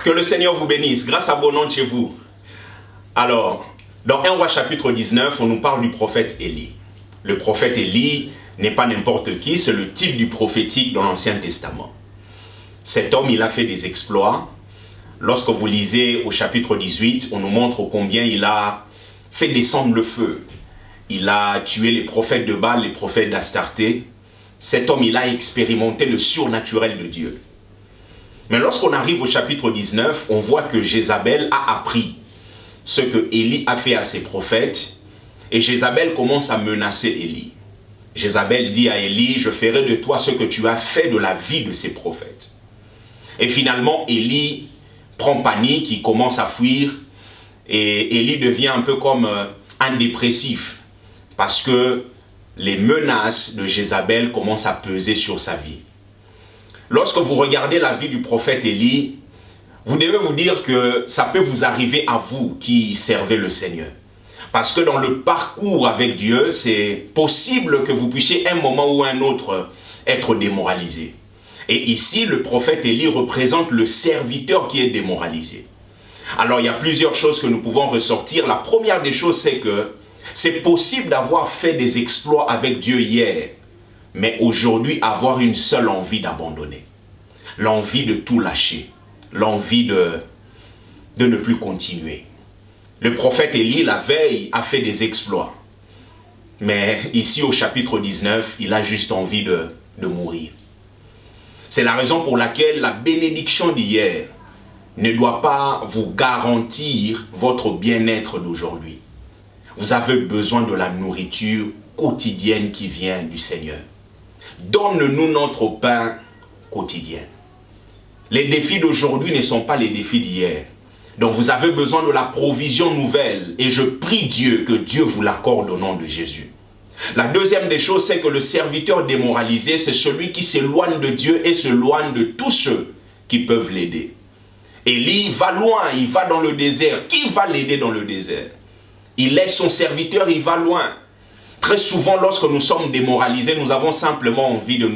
Que le Seigneur vous bénisse, grâce à bon nom de chez vous. Alors, dans 1 Roi chapitre 19, on nous parle du prophète Élie. Le prophète Élie n'est pas n'importe qui, c'est le type du prophétique dans l'Ancien Testament. Cet homme, il a fait des exploits. Lorsque vous lisez au chapitre 18, on nous montre combien il a fait descendre le feu. Il a tué les prophètes de Baal, les prophètes d'Astarté. Cet homme, il a expérimenté le surnaturel de Dieu. Mais lorsqu'on arrive au chapitre 19, on voit que Jézabel a appris ce que Élie a fait à ses prophètes. Et Jézabel commence à menacer Élie. Jézabel dit à Élie, je ferai de toi ce que tu as fait de la vie de ces prophètes. Et finalement, Élie prend panique, il commence à fuir. Et Élie devient un peu comme un dépressif. Parce que les menaces de Jézabel commencent à peser sur sa vie. Lorsque vous regardez la vie du prophète Élie, vous devez vous dire que ça peut vous arriver à vous qui servez le Seigneur. Parce que dans le parcours avec Dieu, c'est possible que vous puissiez un moment ou un autre être démoralisé. Et ici, le prophète Élie représente le serviteur qui est démoralisé. Alors, il y a plusieurs choses que nous pouvons ressortir. La première des choses, c'est que c'est possible d'avoir fait des exploits avec Dieu hier, mais aujourd'hui avoir une seule envie d'abandonner. L'envie de tout lâcher. L'envie de ne plus continuer. Le prophète Élie, la veille, a fait des exploits. Mais ici, au chapitre 19, il a juste envie de mourir. C'est la raison pour laquelle la bénédiction d'hier ne doit pas vous garantir votre bien-être d'aujourd'hui. Vous avez besoin de la nourriture quotidienne qui vient du Seigneur. Donne-nous notre pain quotidien. Les défis d'aujourd'hui ne sont pas les défis d'hier. Donc vous avez besoin de la provision nouvelle. Et je prie Dieu que Dieu vous l'accorde au nom de Jésus. La deuxième des choses, c'est que le serviteur démoralisé, c'est celui qui s'éloigne de Dieu et s'éloigne de tous ceux qui peuvent l'aider. Élie va loin, il va dans le désert. Qui va l'aider dans le désert? Il laisse son serviteur, il va loin. Très souvent, lorsque nous sommes démoralisés, nous avons simplement envie de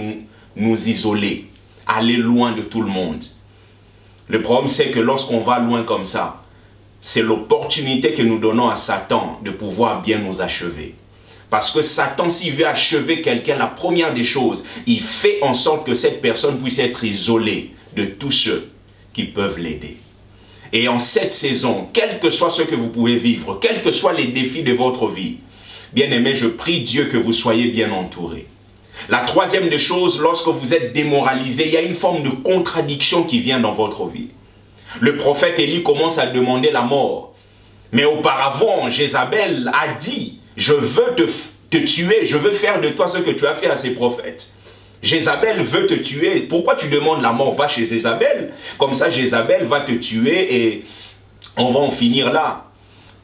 nous isoler, aller loin de tout le monde. Le problème, c'est que lorsqu'on va loin comme ça, c'est l'opportunité que nous donnons à Satan de pouvoir bien nous achever. Parce que Satan, s'il veut achever quelqu'un, la première des choses, il fait en sorte que cette personne puisse être isolée de tous ceux qui peuvent l'aider. Et en cette saison, quel que soit ce que vous pouvez vivre, quels que soient les défis de votre vie, bien-aimé, je prie Dieu que vous soyez bien entourés. La troisième des choses, lorsque vous êtes démoralisé, il y a une forme de contradiction qui vient dans votre vie. Le prophète Élie commence à demander la mort. Mais auparavant, Jézabel a dit, je veux te tuer, je veux faire de toi ce que tu as fait à ces prophètes. Jézabel veut te tuer. Pourquoi tu demandes la mort? Va chez Jézabel. Comme ça, Jézabel va te tuer et on va en finir là.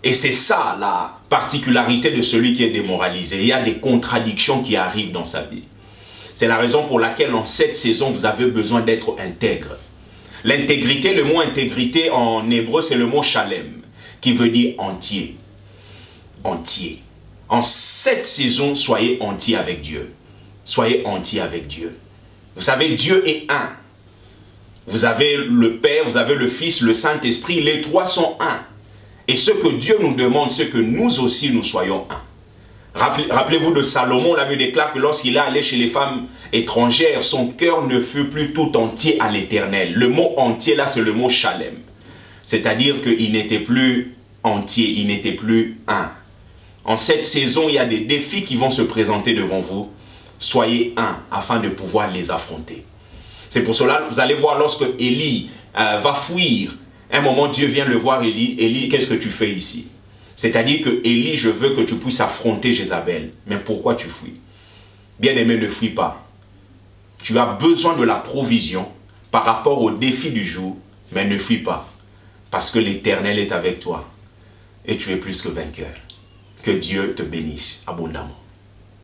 Et c'est ça la particularité de celui qui est démoralisé. Il y a des contradictions qui arrivent dans sa vie. C'est la raison pour laquelle en cette saison, vous avez besoin d'être intègre. L'intégrité, le mot intégrité en hébreu, c'est le mot shalem, qui veut dire entier. Entier. En cette saison, soyez entier avec Dieu. Soyez entier avec Dieu. Vous savez, Dieu est un. Vous avez le Père, vous avez le Fils, le Saint-Esprit, les trois sont un. Et ce que Dieu nous demande, c'est que nous aussi, nous soyons un. Rappelez-vous de Salomon, la Bible déclare que lorsqu'il est allé chez les femmes étrangères, son cœur ne fut plus tout entier à l'Éternel. Le mot entier là, c'est le mot shalem. C'est-à-dire qu'il n'était plus entier, il n'était plus un. En cette saison, il y a des défis qui vont se présenter devant vous. Soyez un afin de pouvoir les affronter. C'est pour cela, vous allez voir lorsque Élie va fuir, un moment Dieu vient le voir, Élie, qu'est-ce que tu fais ici? C'est-à-dire que Élie, je veux que tu puisses affronter Jézabel. Mais pourquoi tu fuis? Bien-aimé, ne fuis pas. Tu as besoin de la provision par rapport aux défis du jour, mais ne fuis pas. Parce que l'Éternel est avec toi. Et tu es plus que vainqueur. Que Dieu te bénisse abondamment.